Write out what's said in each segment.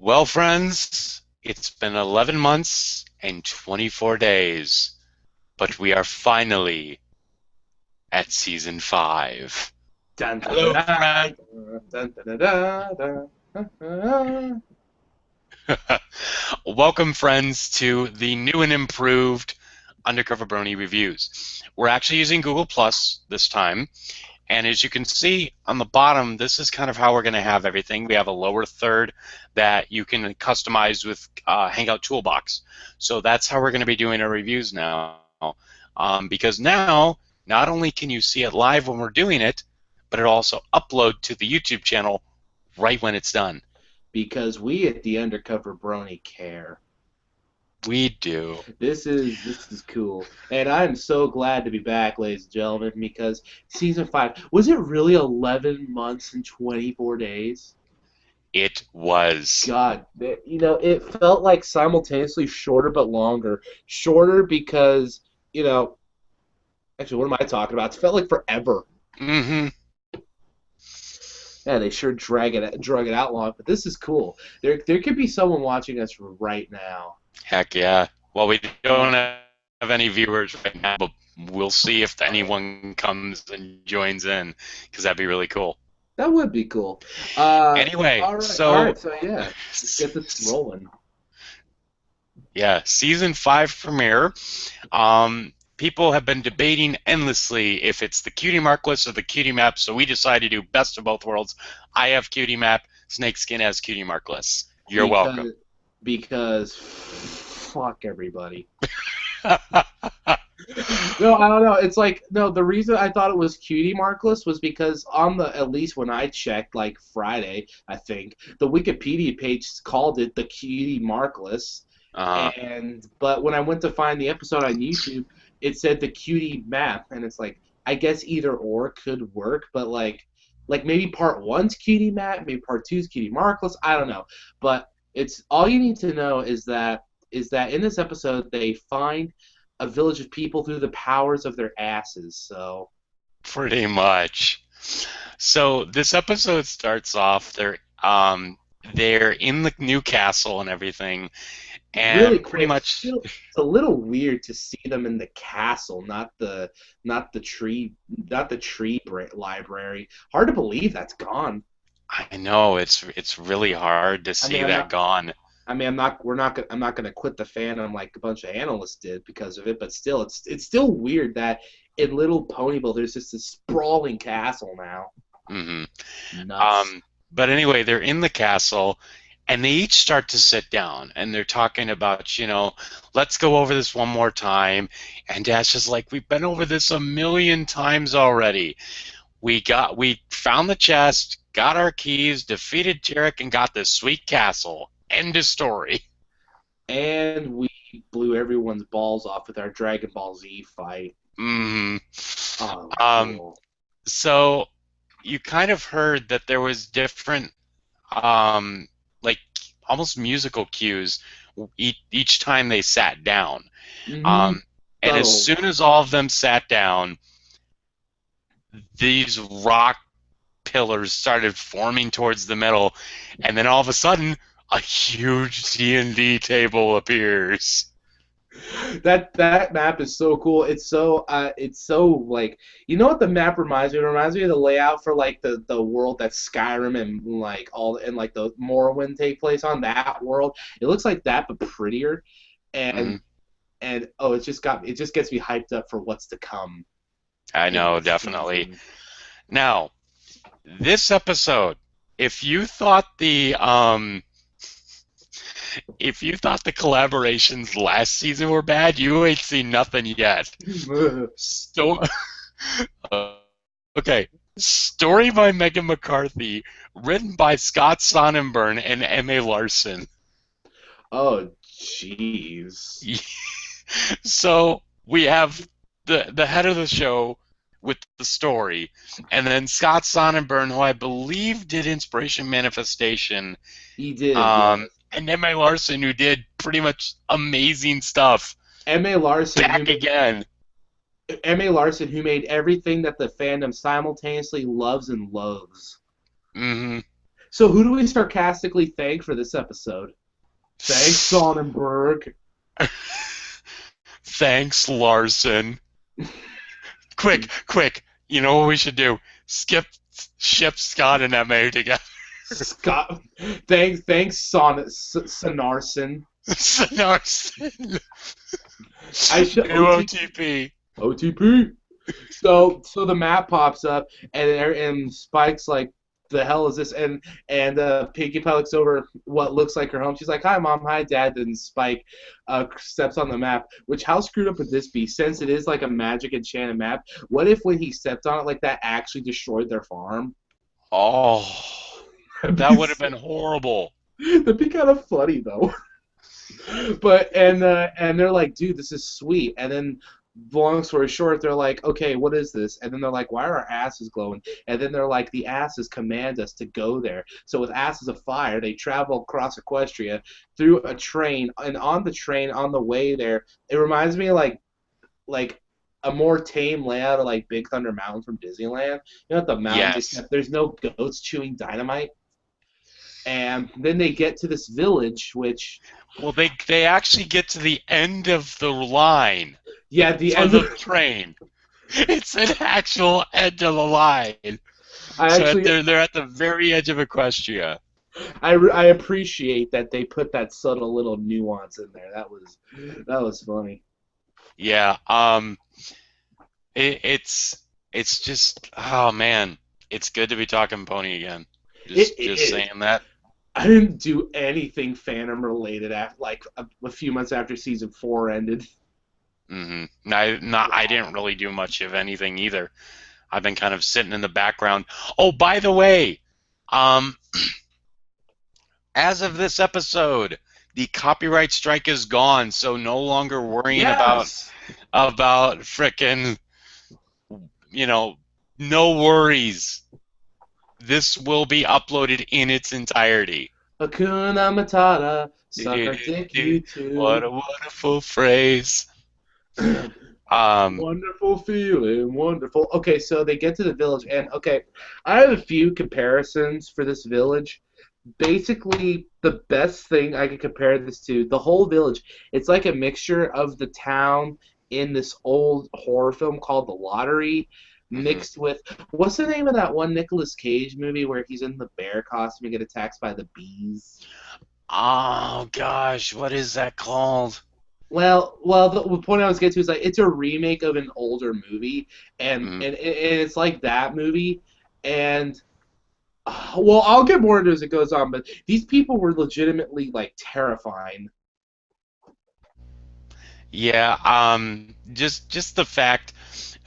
Well, friends, it's been 11 months and 24 days, but we are finally at season 5. Dun, dun, dun, Hello, friend. dun, dun, dun, dun, dun, dun. Welcome, friends, to the new and improved Undercover Brony reviews. We're actually using Google Plus this time, and as you can see on the bottom, this is kind of how we're going to have everything. We have a lower third that you can customize with Hangout Toolbox. So that's how we're going to be doing our reviews now. Because now, not only can you see it live when we're doing it, but it also upload to the YouTube channel right when it's done. Because we at the Undercover Brony care. We do. This is cool, and I'm so glad to be back, ladies and gentlemen. Because season 5 was it really 11 months and 24 days? It was. God, it felt like simultaneously shorter but longer. Shorter because you know, actually, what am I talking about? It felt like forever. Mm-hmm. Yeah, they sure drug it out long, but this is cool. There could be someone watching us right now. Heck yeah. Well, we don't have any viewers right now, but we'll see if anyone comes and joins in, because that'd be really cool. That would be cool. Anyway, All so right. So yeah, let's get this rolling. yeah, season 5 premiere. People have been debating endlessly if it's the Cutie Markless or the Cutie Map, so we decided to do best of both worlds. I have Cutie Map, Snakeskin has Cutie Markless. You're welcome. Because fuck everybody. No, I don't know. It's like no. The reason I thought it was Cutie Markless was because on the at least when I checked like Friday, I think the Wikipedia page called it the Cutie Markless. uh, And but when I went to find the episode on YouTube, it said the Cutie Map, and it's like I guess either or could work, but like maybe part one's Cutie Map, maybe part two's Cutie Markless. I don't know, but it's all you need to know is that in this episode they find a village of people through the powers of their asses. So Pretty much. So this episode starts off, they're in the new castle and everything, really and pretty quick, much. it's a little weird to see them in the castle, not the library. Hard to believe that's gone. I know it's really hard to I mean, see I'm that not. gone. I mean, I'm not. We're not. I'm not going to quit the fandom like a bunch of analysts did because of it. But still, it's still weird that in Little Ponyville there's just this sprawling castle now. hmm Nuts. Um, but anyway, they're in the castle, and they each start to sit down, and they're talking about, let's go over this one more time. And Dash is like, we've been over this a million times already. We found the chest, got our keys, defeated Tarek, and got this sweet castle. End of story. And we blew everyone's balls off with our Dragon Ball Z fight. hmm Oh, Um, cool. so you kind of heard that there was different, um, like almost musical cues each time they sat down. Mm-hmm. Um, and as Subtle. soon as all of them sat down, these rock pillars started forming towards the middle, and then all of a sudden, a huge D&D table appears. That map is so cool. It's so like you know what the map reminds me of? It reminds me of the layout for like the world that Skyrim and like all and like the Morrowind take place on that world. It looks like that but prettier and Mhm. and oh it just gets me hyped up for what's to come I in know, this definitely. season. Now, this episode, if you thought the collaborations last season were bad, you ain't seen nothing yet. Sto- uh, okay, story by Megan McCarthy, written by Scott Sonnenburn and M.A. Larson. Oh jeez. So we have the head of the show with the story, and then Scott Sonnenburn, who I believe did Inspiration Manifestation, He did, yes. and M.A. Larson, who did pretty much amazing stuff. M.A. Larson who Back again. M.A. Larson who made everything that the fandom simultaneously loves and loathes. hmm So who do we sarcastically thank for this episode? Thanks, Sonnenberg. Thanks, Larson. Quick, quick. You know what we should do? Ship Scott and Emma together. Scott. Thanks, Sonarson. Larson. I should New OTP. OTP. So the map pops up and Spike's like, the hell is this? And Pinkie Pie looks over what looks like her home. She's like, hi mom, hi dad. Then Spike steps on the map. Which, how screwed up would this be? Since it is like a magic enchanted map, what if when he stepped on it like that actually destroyed their farm? Oh, that would have been horrible. That'd be kind of funny though. But and they're like, dude, this is sweet. And then, long story short, they're like, okay, what is this? And then they're like, why are our asses glowing? And then they're like, the asses command us to go there. So with asses of fire, they travel across Equestria through a train, and on the train, on the way there, it reminds me of like a more tame layout of like Big Thunder Mountain from Disneyland. You know, the mountain, Yes. there's no goats chewing dynamite. And then they get to this village, which, Well, they actually get to the end of the line yeah, the for end the of train. It's an actual end of the line. I So actually they're at the very edge of Equestria. I appreciate that they put that subtle little nuance in there. That was funny. Yeah. It's just, oh man, it's good to be talking pony again. Just It just is. saying that. I didn't do anything fandom related after like a few months after season 4 ended. I didn't really do much of anything either. I've been kind of sitting in the background. Oh, by the way, um, as of this episode, the copyright strike is gone, so no longer worrying Yes. about frickin', no worries. This will be uploaded in its entirety. Hakuna Matata, sucker dick you too. What a wonderful phrase. Wonderful feeling, wonderful. Okay, so they get to the village, and okay, I have a few comparisons for this village. Basically, the best thing I could compare this to, the whole village, it's like a mixture of the town in this old horror film called The Lottery, mixed with, what's the name of that one Nicolas Cage movie where he's in the bear costume and get attacked by the bees? Oh gosh, what is that called? Well, the point I was getting to is like it's a remake of an older movie, and it's like that movie, and well, I'll get more into it as it goes on, but these people were legitimately like terrifying. Yeah, just the fact,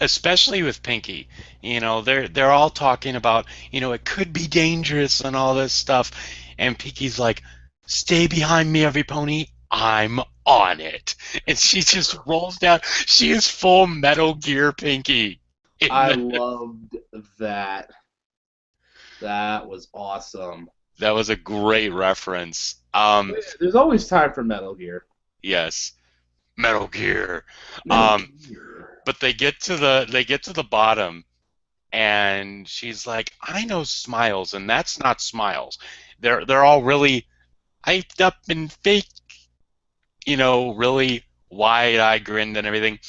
especially with Pinky, they're all talking about, it could be dangerous and all this stuff, and Pinky's like, "Stay behind me, every pony. I'm on it," and she just rolls down. She is full Metal Gear Pinky. I loved that. That was awesome. That was a great reference. There's always time for Metal Gear. Yes, Metal Gear. Metal Gear. But they get to the bottom, and she's like, "I know Smiles, and that's not Smiles. They're all really hyped up and fake, really wide-eyed grinned and everything."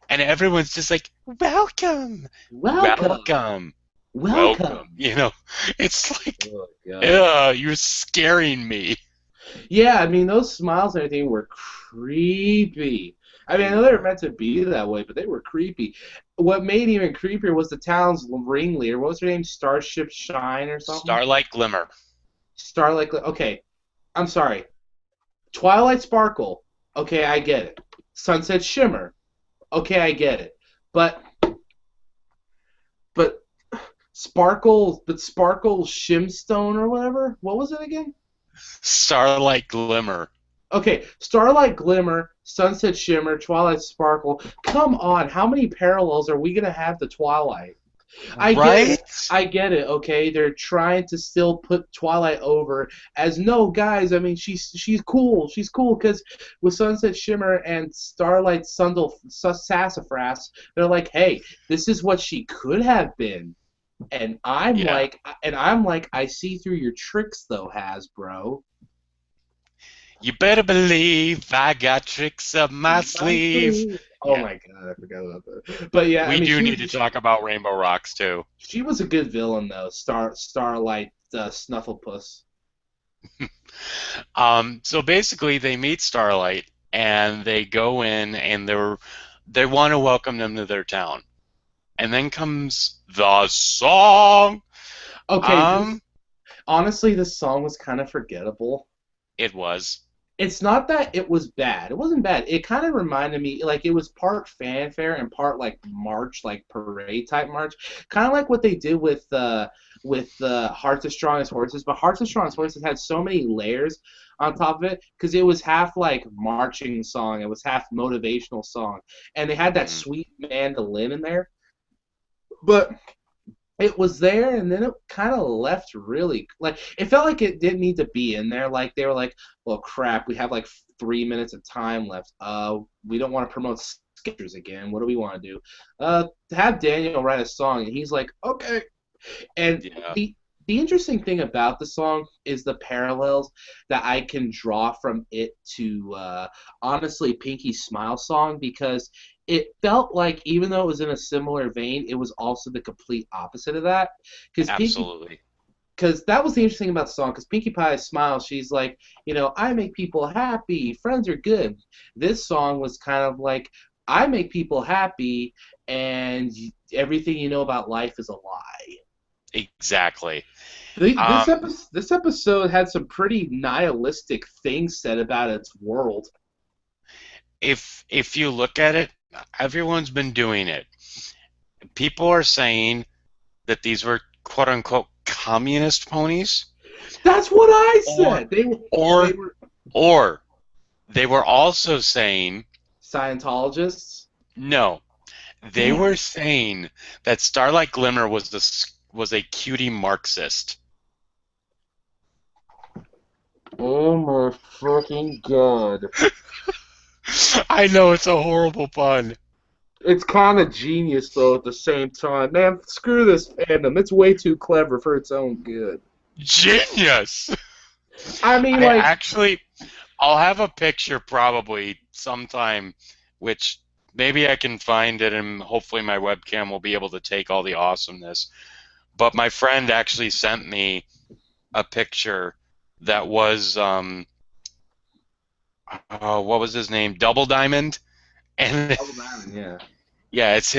And everyone's just like, "Welcome, welcome, welcome." It's like, Oh, God. yeah, you're scaring me. Yeah, I mean, those smiles and everything were creepy. I mean, I know they were meant to be that way, but they were creepy. What made it even creepier was the town's ringleader. What was her name? Starship Shine or something? Starlight Glimmer. Starlight. Okay, I'm sorry. Twilight Sparkle. Okay, I get it. Sunset Shimmer. Okay, I get it. But Sparkle Shimstone or whatever. What was it again? Starlight Glimmer. Okay, Starlight Glimmer, Sunset Shimmer, Twilight Sparkle. Come on, how many parallels are we gonna have to Twilight? I get it. I get it. Okay, they're trying to still put Twilight over as no guys. I mean, she's cool. She's cool because with Sunset Shimmer and Starlight Sassafras, they're like, hey, this is what she could have been. And I'm Yeah. like, I see through your tricks though, Hasbro. You better believe I got tricks up my sleeve. Oh Yeah. my god, I forgot about that. But yeah, I We mean, do need to talk about Rainbow Rocks too. she was a good villain though, Starlight Snufflepuss. So basically, they meet Starlight and they go in and they want to welcome them to their town. And then comes the song. Okay, Um, honestly, this song was kind of forgettable. it was. It's not that it was bad. It wasn't bad. It kind of reminded me, like, it was part fanfare and part like march, like parade type march, kind of like what they did with Hearts of Strongest Horses. But Hearts of Strongest Horses had so many layers on top of it because it was half like marching song, it was half motivational song, and they had that Mm, sweet mandolin in there. But it was there and then it kind of left really like it felt like it didn't need to be in there, like they were like, well crap, we have like 3 minutes of time left, we don't want to promote sketchers again, what do we want to do, have Daniel write a song, and he's like okay. And yeah. the interesting thing about the song is the parallels that I can draw from it to honestly Pinky's Smile song, because it felt like even though it was in a similar vein, it was also the complete opposite of that. Because Pinky, Absolutely. because that was the interesting about the song. Because Pinkie Pie's Smile, she's like, I make people happy, friends are good. This song was kind of like, I make people happy, and everything you know about life is a lie. Exactly. This episode had some pretty nihilistic things said about its world. If you look at it, everyone's been doing it. People are saying that these were quote unquote communist ponies, That's what I or said. They or were or they were also saying Scientologists. no. They Damn. were saying that Starlight Glimmer was a cutie Marxist. Oh my fucking god. I know it's a horrible pun. It's kind of genius though at the same time. Man, screw this fandom. It's way too clever for its own good. Genius. I mean, I like, actually, I'll have a picture probably sometime, which maybe I can find it, and hopefully my webcam will be able to take all the awesomeness. But my friend actually sent me a picture that was, what was his name? Double Diamond, and Double Diamond, yeah. yeah, it's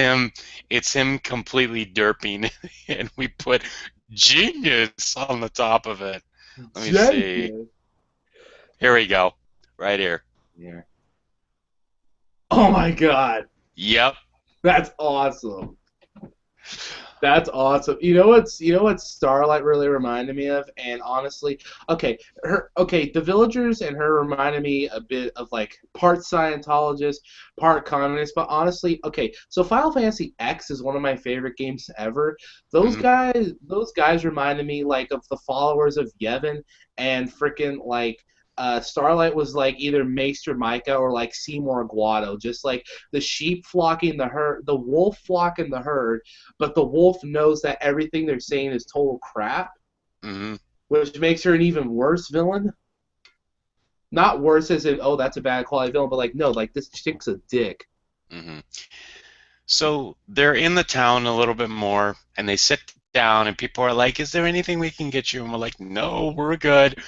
him completely derping, and we put genius on the top of it. Let me see. Genius. Here we go, right here. Yeah. Oh my god. Yep. That's awesome. That's awesome. You know what Starlight really reminded me of, and honestly, the villagers and her reminded me a bit of like part Scientologist, part communist, but honestly, okay, so Final Fantasy X is one of my favorite games ever. Hmm. Those guys reminded me like of the followers of Yevon, and freaking like Starlight was like either Maester Micah or like Seymour Guado, just like the sheep flocking the herd, the wolf flocking the herd, but the wolf knows that everything they're saying is total crap, Hmm. which makes her an even worse villain. Not worse as in, oh, that's a bad quality villain, but like, no, like this chick's a dick. Hmm. So they're in the town a little bit more, and they sit down, and people are like, "Is there anything we can get you?" And we're like, "No, we're good."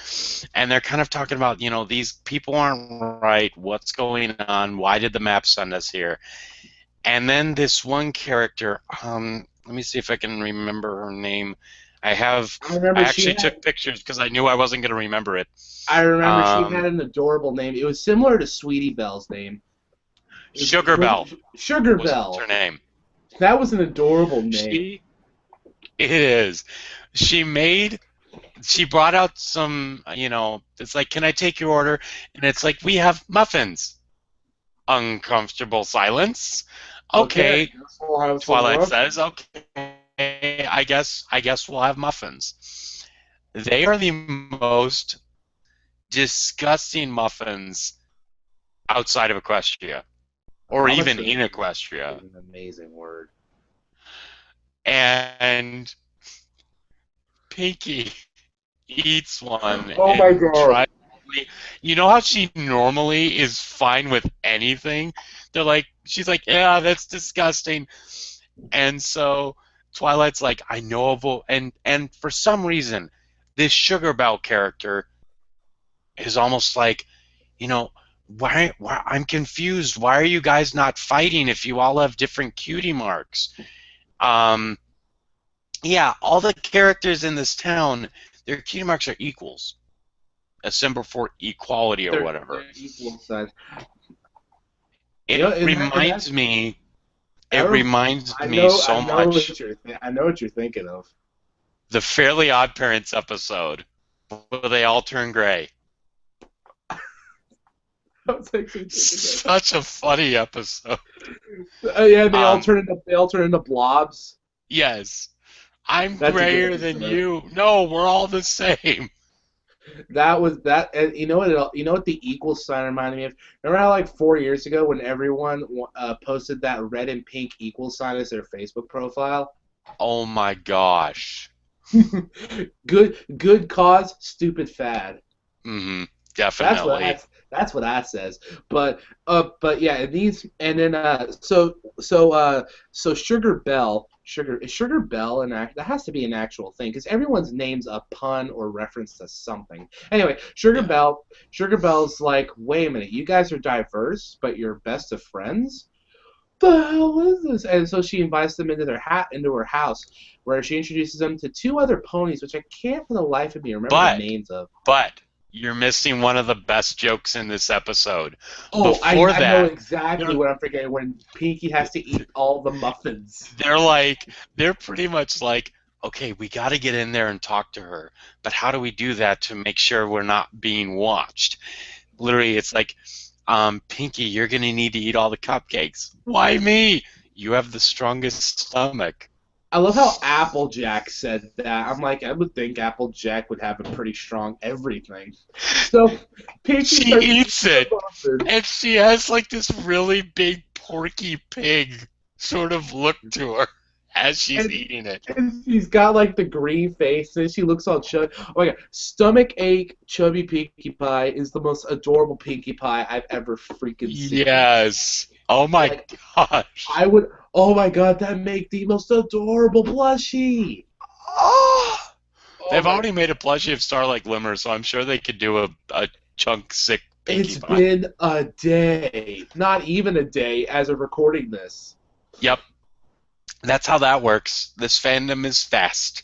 And they're kind of talking about, these people aren't right. What's going on? Why did the map send us here? And then this one character, let me see if I can remember her name. I have, I I remember she actually had, took pictures because I knew I wasn't going to remember it. I remember she had Um, an adorable name. It was similar to Sweetie Belle's name. Sugar Bell Sugar was Belle. her name. That was an adorable name. She, it is. She made she brought out some, it's like, can I take your order? And it's like, we have muffins. Uncomfortable silence. Okay, I Okay, guess we'll have some Twilight rough. says, okay, I guess we'll have muffins. They are the most disgusting muffins outside of Equestria, or even Honestly, in is Equestria. an amazing word. And Pinky eats one Oh my and god. tries. You know how she normally is fine with anything? She's like, yeah, that's disgusting. And so Twilight's like, I know of and for some reason, this Sugar Belle character is almost like, you know, why I'm confused. Why are you guys not fighting if you all have different cutie marks? Um, yeah, all the characters in this town, their cutie marks are equals, a symbol for equality or whatever. They're equal size. You It know, and that reminds me. that It rem- reminds me so much I know what you're thinking of. the Fairly Odd Parents episode where they all turn gray. I was actually thinking Such a funny episode. that. Yeah, Um, they all turn into blobs. yes, I'm That's a good grayer than episode. you. No, we're all the same. That was that. And you know what the equal sign reminded me of? Remember how like 4 years ago when everyone posted that red and pink equal sign as their Facebook profile? Oh my gosh. Good cause, stupid fad. Mm-hmm. That's what Definitely. that's what that says. But yeah, and these and then so Sugar Bell and that has to be an actual thing because everyone's name's a pun or reference to something. Anyway, Yeah. Sugar Bell's like, wait a minute, you guys are diverse, but you're best of friends. The hell is this? And so she invites them into her house, where she introduces them to two other ponies, which I can't for the life of me remember the But names of. but you're missing one of the best jokes in this episode. Oh, Before I know that, exactly they're what I'm forgetting when Pinky has to eat all the muffins. they're like they're pretty much like, okay, we got to get in there and talk to her, but how do we do that to make sure we're not being watched? Literally, it's like, Pinky, you're gonna need to eat all the cupcakes. Why me? You have the strongest stomach. I love how Applejack said that. I'm like, I would think Applejack would have a pretty strong everything. So Pinky She starts eating eats the it, muffins. and she has like this really big porky pig sort of look to her as she's And eating it. And she's got like the green face, and she looks all chubby. Oh my god, stomach ache, chubby Pinkie Pie is the most adorable Pinkie Pie I've ever freaking seen. Yes. Oh my Like gosh. I would, oh my god, that make the most adorable plushie. Oh. Oh They've my, already made a plushie of Starlight Glimmer, so I'm sure they could do a chunk sick Pinkie it's Pie. been a day, not even a day as of recording this. Yep. That's how that works. This fandom is fast.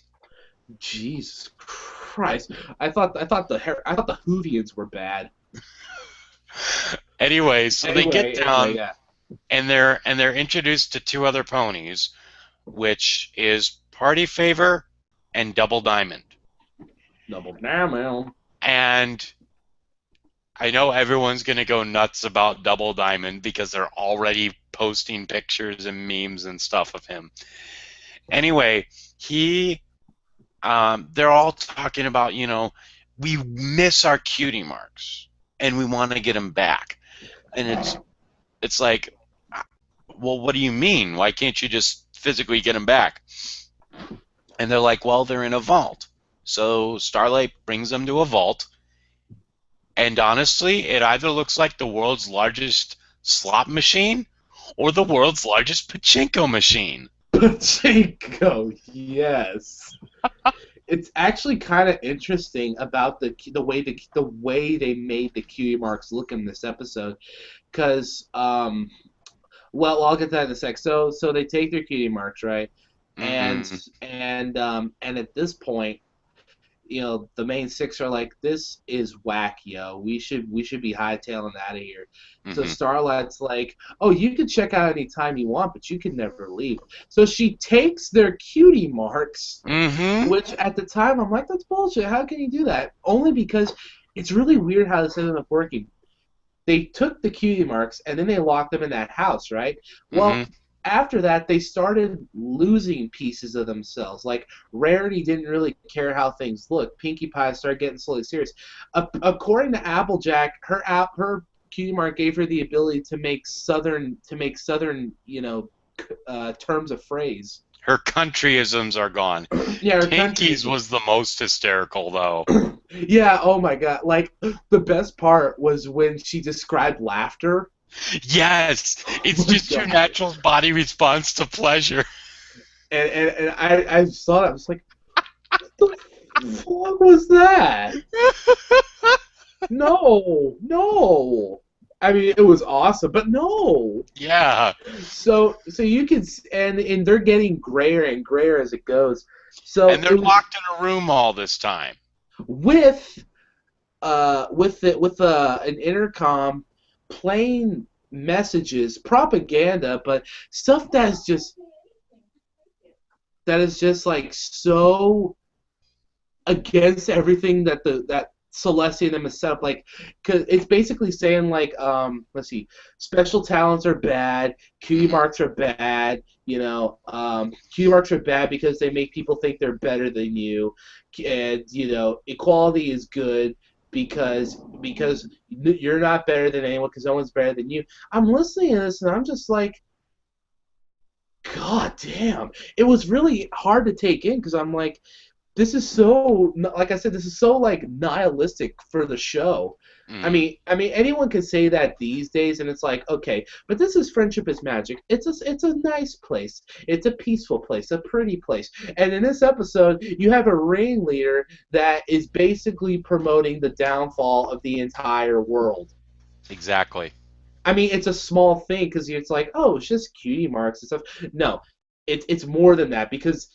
Jesus Christ, I thought the Hoovians were bad. Anyway, so they get Anyway, down yeah, and they're introduced to two other ponies, which is Party Favor and Double Diamond. double down. And I know everyone's going to go nuts about Double Diamond because they're already posting pictures and memes and stuff of him. Anyway, they're all talking about, we miss our cutie marks and we want to get them back. And it's like, well, what do you mean? Why can't you just physically get them back? And they're like, well, they're in a vault. So Starlight brings them to a vault. And honestly, it either looks like the world's largest slot machine or the world's largest pachinko machine. Pachinko, yes. It's actually kind of interesting about the way they made the cutie marks look in this episode, because well, I'll get to that in a sec. So they take their cutie marks, right, and Mm-hmm. and at this point, the main six are like, this is whack, yo. We should be hightailing out of here. So Mm-hmm. Starlight's like, oh, you can check out anytime you want, but you can never leave. So she takes their cutie marks, Mm-hmm. which at the time I'm like, that's bullshit. How can you do that? Only because it's really weird how this ended up working. They took the cutie marks and then they locked them in that house, right? Well, Mm-hmm. after that, they started losing pieces of themselves. Like Rarity didn't really care how things looked. Pinkie Pie started getting slowly serious. According to Applejack, her cutie mark gave her the ability to make southern terms of phrase. Her countryisms are gone. Yeah, her country Tinky's is. was the most hysterical, though. Yeah, oh my god. Like, the best part was when she described laughter. Yes, Oh it's my just your god. natural body response to pleasure. And I saw that. I was like, what the fuck was that? No, no. I mean, it was awesome, but no. Yeah, So you can, and they're getting grayer and grayer as it goes. and So they're it was locked in a room all this time. with an intercom playing messages, propaganda, but stuff that is just like so against everything that Celestia and them has set up. Like, cause it's basically saying like, let's see, special talents are bad, cutie Mhm. marks are bad. Cutie marks are bad because they make people think they're better than you, and equality is good because you're not better than anyone because no one's better than you. I'm listening to this and I'm just like, God damn! It was really hard to take in because I'm like, this is so, like I said, this is so like nihilistic for the show. Mhm. I mean, anyone can say that these days, and it's like, okay, but this is friendship is magic. It's a nice place. It's a peaceful place, a pretty place. And in this episode, you have a ringleader that is basically promoting the downfall of the entire world. Exactly. I mean, it's a small thing because it's like, oh, it's just cutie marks and stuff. No, it's more than that because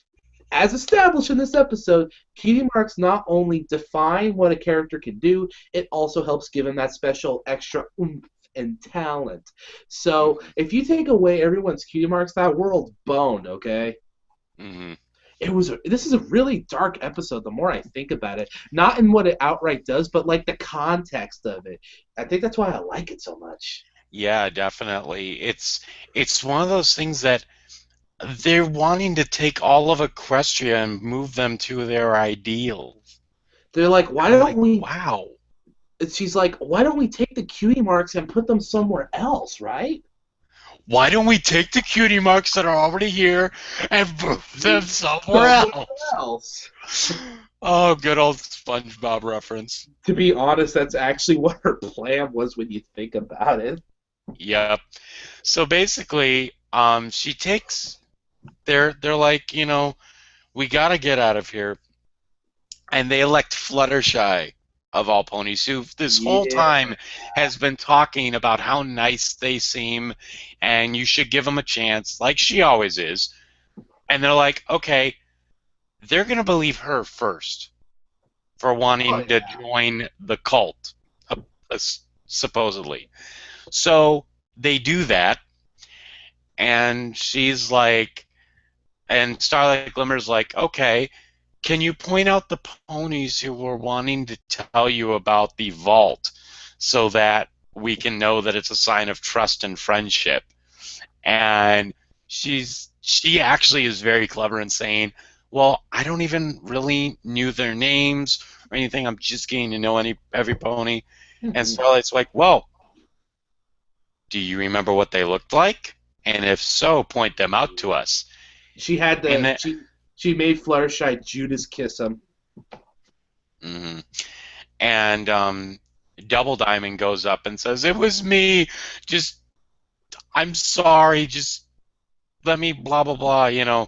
as established in this episode, cutie marks not only define what a character can do, it also helps give him that special extra oomph and talent. So Mhm. if you take away everyone's cutie marks, that world's boned, okay? Mhm. This is a really dark episode the more I think about it. Not in what it outright does, but like the context of it. I think that's why I like it so much. Yeah, definitely. It's one of those things that they're wanting to take all of Equestria and move them to their ideals. They're like, why I'm don't like, we wow. she's like, why don't we take the cutie marks and put them somewhere else, right? Why don't we take the cutie marks that are already here and move them somewhere Somewhere else? else. Oh, good old SpongeBob reference. To be honest, that's actually what her plan was when you think about it. Yep. So basically, she takes. They're like, we gotta get out of here, and they elect Fluttershy of all ponies, who this whole Yeah. time has been talking about how nice they seem, and you should give them a chance, like she always is. And they're like, okay, they're gonna believe her first for Oh wanting to yeah. join the cult, uh, supposedly. So they do that, and she's like, and Starlight Glimmer's like, okay, can you point out the ponies who were wanting to tell you about the vault so that we can know that it's a sign of trust and friendship? And she actually is very clever in saying, well, I don't even really knew their names or anything. I'm just getting to know every pony. And Mhm. Starlight's like, well, do you remember what they looked like? And if so, point them out to us. She had And the then, she made Fluttershy Judas kiss him. mhm. And Double Diamond goes up and says, "It was me. Just, I'm sorry. Just let me blah blah blah."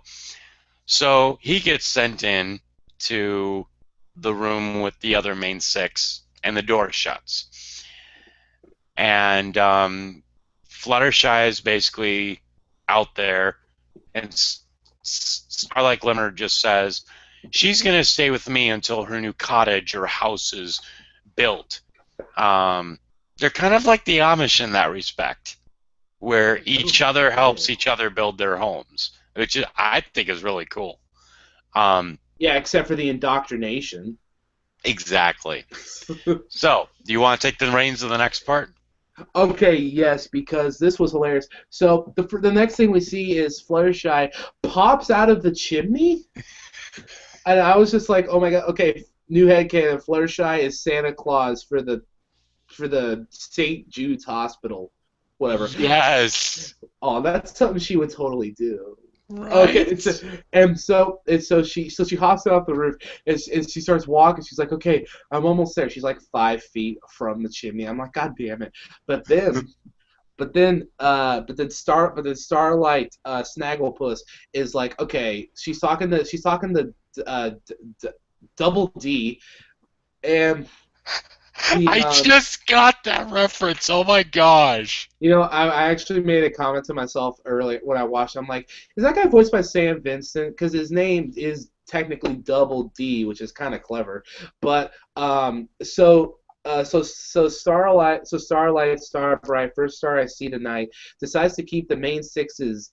So he gets sent in to the room with the other main six, and the door shuts. And Fluttershy is basically out there, and Starlight Glimmer just says she's going to stay with me until her new cottage or house is built. Um, they're kind of like the Amish in that respect, where each other helps each other build their homes, which I think is really cool. Um, Yeah, except for the indoctrination. exactly. So, do you want to take the reins of the next part? Okay, yes, because this was hilarious. So the next thing we see is Fluttershy pops out of the chimney, and I was just like, oh my god, okay, new headcanon. Fluttershy is Santa Claus for the St. Jude's Hospital, whatever. Yes. Oh, that's something she would totally do. Okay, Right? and so she hops off the roof and she starts walking. She's like, okay, I'm almost there. She's like 5 feet from the chimney. I'm like, God damn it! But then but then Starlight Snagglepuss is like, okay, she's talking to uh, D- D- Double D, and she I just got that reference. Oh my gosh. I actually made a comment to myself earlier when I watched. I'm like, is that guy voiced by Sam Vincent? Because his name is technically Double D, which is kind of clever. But Starbright, first star I see tonight, decides to keep the main six's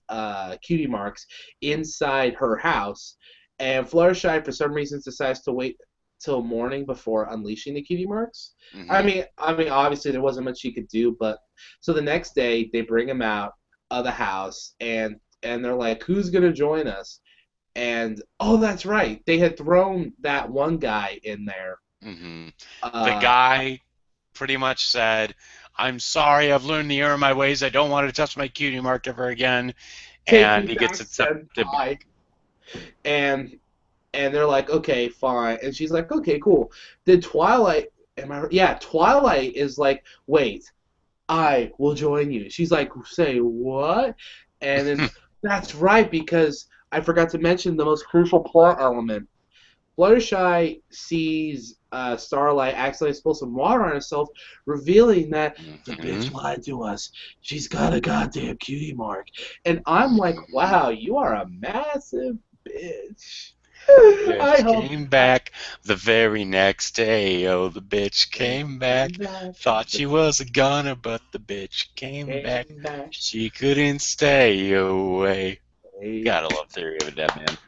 cutie marks inside her house, and Fluttershy for some reason decides to wait till morning before unleashing the cutie marks. I Hmm. mean, I mean, obviously there wasn't much she could do, but so the next day they bring him out of the house and they're like, "Who's gonna join us?" And oh, that's right, they had thrown that one guy in there. Hmm. The Uh, guy pretty much said, "I'm sorry, I've learned the error of my ways. I don't want to touch my cutie mark ever again." Take And me he gets back, accepted senpai. back. And and they're like, "Okay, fine." And she's like, "Okay, cool." Then Twilight, yeah, Twilight is like, "Wait, I will join you." She's like, "Say what?" And then that's right, because I forgot to mention the most crucial plot element. Fluttershy sees Starlight accidentally spill some water on herself, revealing that the Hmm. bitch lied to us. She's got a goddamn cutie mark. And I'm like, Hmm. wow, you are a massive bitch. The I bitch hope came back the very next day. Oh, the bitch I came came back. back. Thought The she was a goner, but the bitch came back. came back. She couldn't stay away. Gotta love Theory of a Dead Man.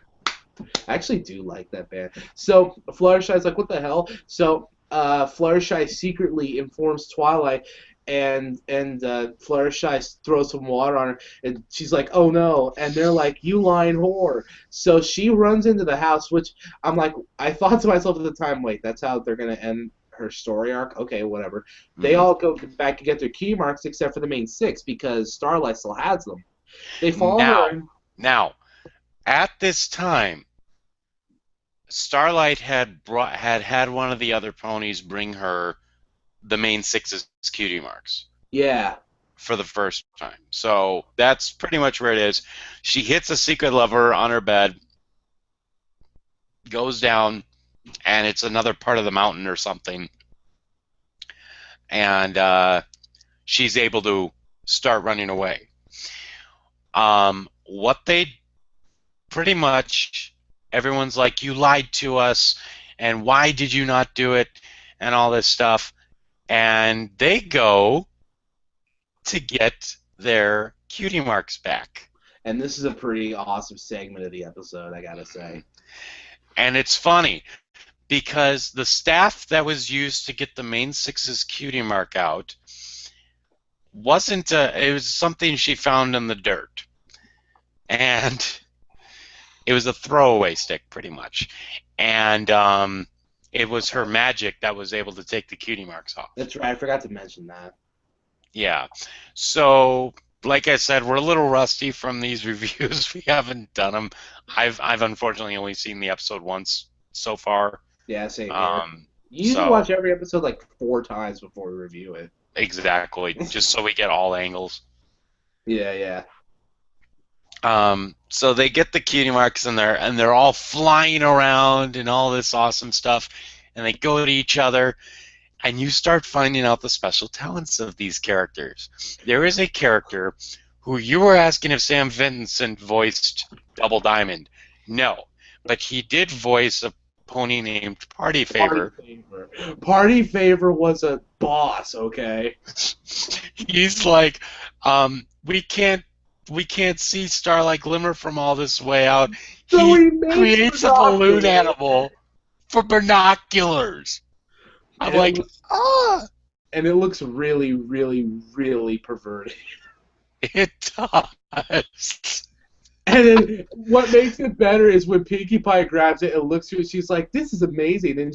I actually do like that band. So Fluttershy's like, what the hell? So Fluttershy secretly informs Twilight, and Fluttershy throws some water on her, and she's like, oh no, and they're like, you lying whore. So she runs into the house, which I'm like, I thought to myself at the time, wait, that's how they're gonna end her story arc? Okay, whatever. They Hmm. all go back to get their key marks except for the main six because Starlight still has them. They follow her Now, in. now, at this time, Starlight had one of the other ponies bring her the main six's cutie marks Yeah. for the first time. So that's pretty much where it is. She hits a secret lever on her bed, goes down, and it's another part of the mountain or something, and she's able to start running away. What they pretty much everyone's like, you lied to us, and why did you not do it, and all this stuff, and they go to get their cutie marks back. And this is a pretty awesome segment of the episode, I gotta say. And it's funny because the staff that was used to get the main six's cutie mark out wasn't it was something she found in the dirt, and it was a throwaway stick pretty much, and it was her magic that was able to take the cutie marks off. That's right, I forgot to mention that. Yeah, so like I said, we're a little rusty from these reviews. We haven't done them. I've unfortunately only seen the episode once so far. Yeah, same here. um You usually so watch every episode like 4 times before we review it. exactly, just so we get all angles. Yeah, yeah. So they get the cutie marks in there, and they're all flying around and all this awesome stuff, and they go to each other, and you start finding out the special talents of these characters. There is a character who you were asking if Sam Vincent voiced Double Diamond. No, but he did voice a pony named Party Party Favor. Favor. Party Favor was a boss, okay? He's like, we can't see Starlight Glimmer from all this way out. So He he makes creates a balloon binoculars. animal for binoculars. I'm And it like, looks ah, and it looks really, really, really perverted. it does. And then what makes it better is when Pinkie Pie grabs it and looks through it, she's like, "This is amazing." And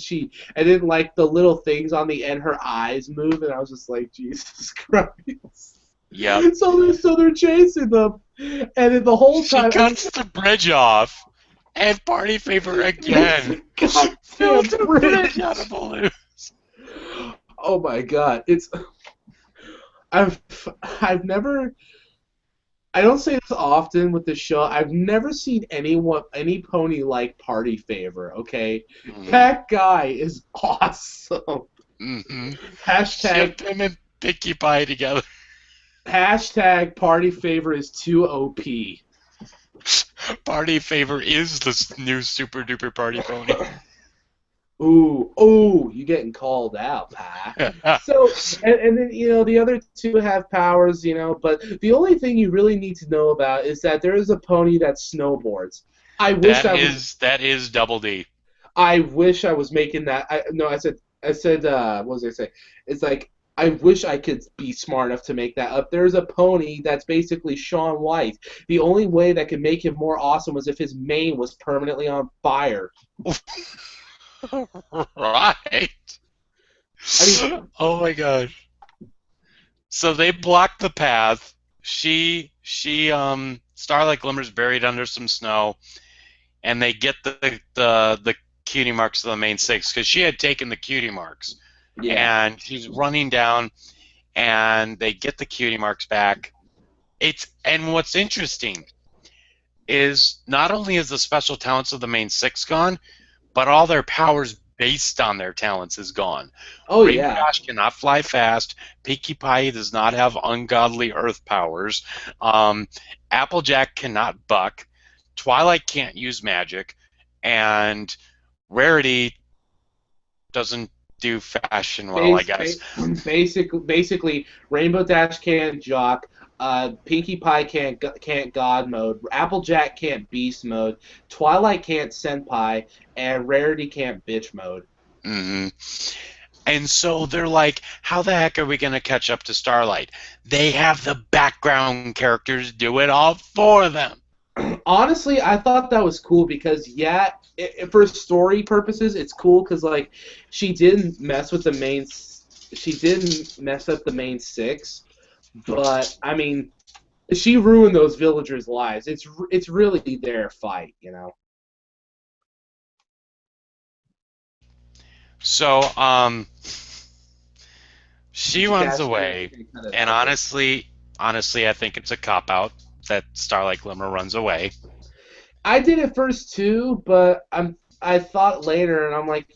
then like the little things on the end, her eyes move, and I was just like, Jesus Christ. Yep. So they're chasing them, and then the whole She time, cuts the bridge off, and Party Favor it's again a goddamn built a bridge out of bridge. balloons. Oh my god, it's I've I've never I don't say this often with the show. I've never seen any pony like Party Favor. Okay, Mm-hmm. that guy is awesome. Mm-hmm. Hashtag Ship him and Pinkie Pie together. hashtag Party Favor is too OP. Party Favor is the new super duper party pony. Ooh, you getting called out, pal. So, and then, the other two have powers, but the only thing you really need to know about is that there is a pony that snowboards. I wish that is Double D. I wish I was making that. No, I said, what was I say? It's like, I wish I could be smart enough to make that up. There's a pony that's basically Shaun White. The only way that could make him more awesome was if his mane was permanently on fire. Right. I mean, Oh my gosh. So they block the path. Starlight Glimmer's buried under some snow, and they get the cutie marks of the main six because she had taken the cutie marks, yeah. and she's running down, and they get the cutie marks back. And what's interesting is not only is the special talents of the main six gone, but all their powers based on their talents is gone. Oh Rainbow yeah. Dash cannot fly fast. Pinkie Pie does not have ungodly earth powers. Applejack cannot buck. Twilight can't use magic. And Rarity doesn't do fashion well, I guess. Basically, Rainbow Dash can't jock. Pinkie Pie can't God mode. Applejack can't Beast mode. Twilight can't Senpai, and Rarity can't Bitch mode. Mm-hmm. And so they're like, how the heck are we going to catch up to Starlight? They have the background characters do it all for them. Honestly, I thought that was cool because for story purposes, it's cool because like she didn't mess with the main, she didn't mess up the main six, but I mean, she ruined those villagers' lives. It's really their fight. So she Did you runs catch it? away, You cut it and out there. honestly, I think it's a cop out that Starlight Glimmer runs away. I did it first too, but I thought later, and I'm like,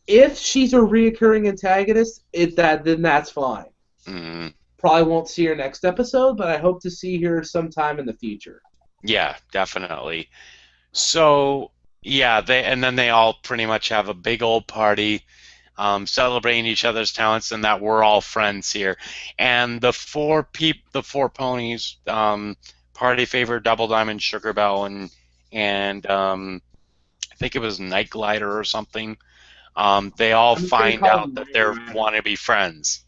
if she's a reoccurring antagonist, then that's fine. Mm, Probably won't see her next episode, but I hope to see her sometime in the future. yeah, definitely. So yeah, then they all pretty much have a big old party, celebrating each other's talents and that we're all friends here. And the four ponies, Party Favor, Double Diamond, Sugar Bell, and I think it was Night Glider or something. They all I'm just gonna find call out them that Night they're Rider, want to be friends.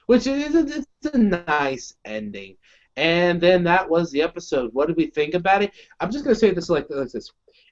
which it's a nice ending. And then that was the episode. What did we think about it? I'm just gonna say this like this.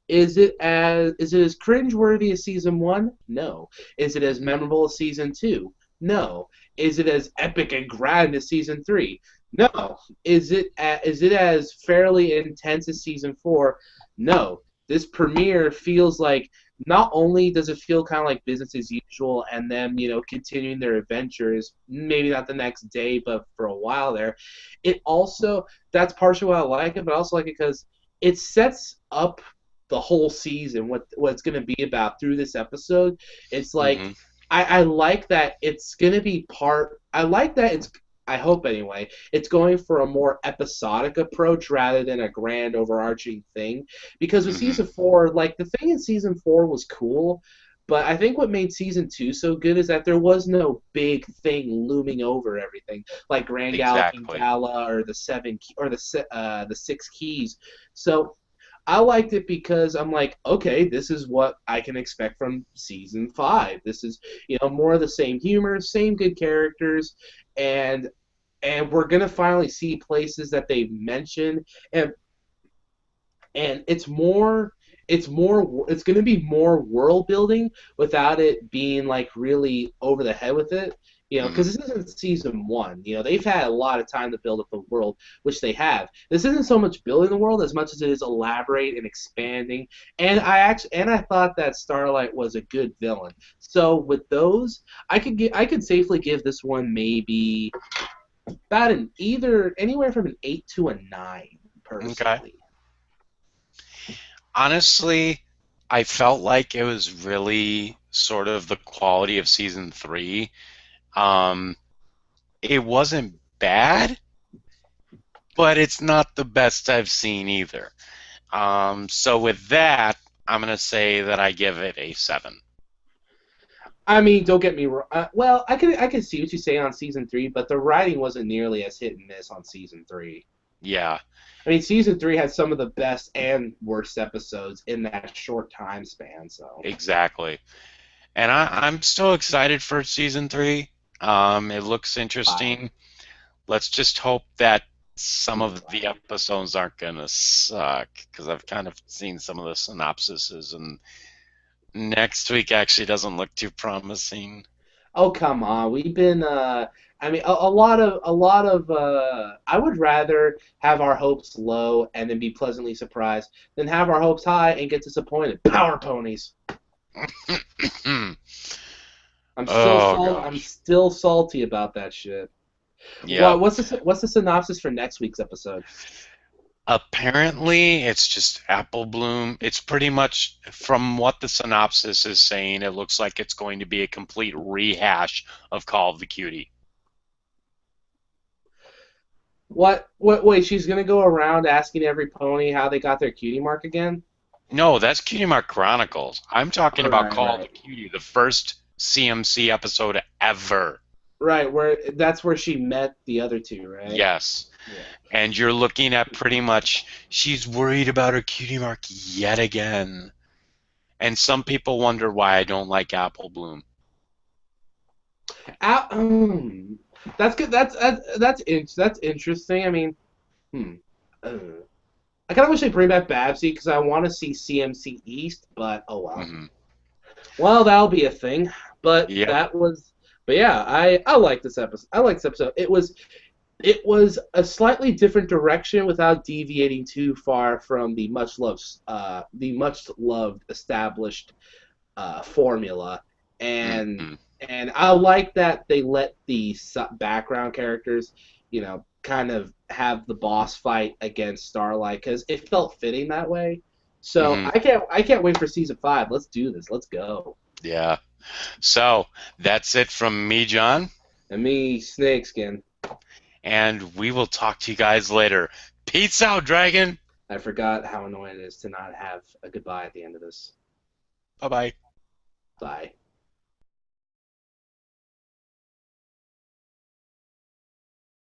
Is it as cringeworthy as season one? No. Is it as memorable as season two? No. Is it as epic and grand as season three? No. Is it as fairly intense as season four? No. This premiere feels like not only does it feel kind of like business as usual and them, continuing their adventures, maybe not the next day, but for a while there, it also, that's partially why I like it, but I also like it because it sets up the whole season, what it's going to be about through this episode. It's like Hmm. I like that it's going to be I like that I hope anyway, it's going for a more episodic approach rather than a grand overarching thing. Because with Hmm. season four, like the thing in season four was cool, but I think what made season two so good is that there was no big thing looming over everything, like Grand Galloping Exactly. Gala or the six keys. So I liked it because I'm like, okay, this is what I can expect from season five. This is, more of the same humor, same good characters, and we're gonna finally see places that they've mentioned, and it's gonna be more world building without it being like really over the head with it. You know, Hmm. because this isn't season one. You know, they've had a lot of time to build up the world, which they have. This isn't so much building the world as much as it is elaborate and expanding. And I thought that Starlight was a good villain. So with those, I could safely give this one maybe about an either anywhere from an 8 to a 9 Okay. personally. Honestly, I felt like it was really sort of the quality of season three. Um, it wasn't bad, but it's not the best I've seen either. So with that, I'm gonna say that I give it a 7. I mean, don't get me wrong. Well, I can see what you say on season three, but the writing wasn't nearly as hit and miss on season three. Yeah, I mean, season three had some of the best and worst episodes in that short time span. So exactly. And I'm still excited for season three. It looks bye. interesting. Let's just hope that some Yeah, of the bye. episodes aren't gonna suck, because I've kind of seen some of the synopsises, and next week actually doesn't look too promising. Oh come on, we've been. I mean, a lot of. I would rather have our hopes low and then be pleasantly surprised than have our hopes high and get disappointed. Power ponies. Oh I'm gosh. still salty about that shit. Yep. What's the synopsis for next week's episode? Apparently, it's just apple bloom. It's pretty much from what the synopsis is saying, it looks like it's going to be a complete rehash of Call of the Cutie. What? Wait, she's gonna go around asking every pony how they got their cutie mark again? No, that's Cutie Mark Chronicles. I'm talking All about right, Call of the right, Cutie, the first CMC episode ever. right. Where that's where she met the other two, right? Yes. Yeah. And you're looking at pretty much she's worried about her cutie mark yet again. And some people wonder why I don't like Apple Bloom. Ah, that's good. That's interesting. I mean, hmm. Uh, I kind of wish they bring back Babsy because I want to see CMC East, but oh well. Hmm. Well, that'll be a thing. But Yep. but yeah, I like this episode. I like this episode. It was a slightly different direction without deviating too far from the much loved established formula, and Hmm. I like that they let the background characters, you know, kind of have the boss fight against Starlight because it felt fitting that way. So Hmm. I can't wait for season five. Let's do this. Let's go. Yeah. So that's it from me, John. And me, Snakeskin. And we will talk to you guys later. Peace out, Dragon. I forgot how annoying it is to not have a goodbye at the end of this. Bye bye. Bye.